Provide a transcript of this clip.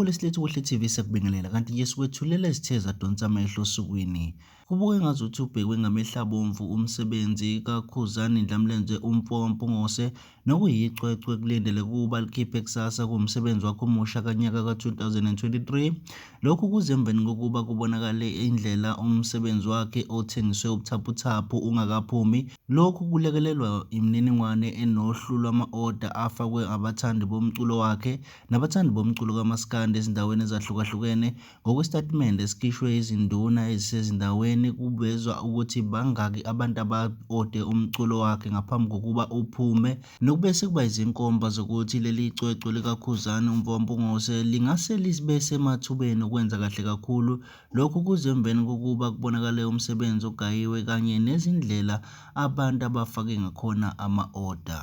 Sawubona Silethu Kuhle TV siyakubingelela kanti nje sikwethulela izithe zadonsa amehlo osukwini. Kubuke ngazuthi ubhekwe ngamehlo abomvu umsebenzi kaKhuzani Ndlamlenze uMpompongose nokuyicwecwe kulindele kuba likhiphe kusasa kumsebenzi wakhe omusha kanyaka ka-2023. Lokhu kuze emveni kokuba kubonakale indlela umsebenzi wakhe othengiswe ubuthaphuthaphu ungakaphumi. Lokhu kulekelelwa imininingwane enohlu lwama-oda afakwe abathandi bomculo wakhe nabathandi bomculo kaMaskandi ezindaweni ezahlukahlukene. Ngokwesitatimende esikhishwe izinduna ezisezindaweni kuvezwa ukuthi bangaki abantu aba-ode umculo wakhe ngaphambi kokuba uphume, nokubese kuba izinkomba zokuthi leli cwecwe likaKhuzani uMpompongose lingase libe semathubeni ukwenza kahle kakhulu. Lokhu kuze emveni kokuba kubonakale umsebenzi ogayiwe kanye nezindlela abantu abafake ngakhona ama-oda.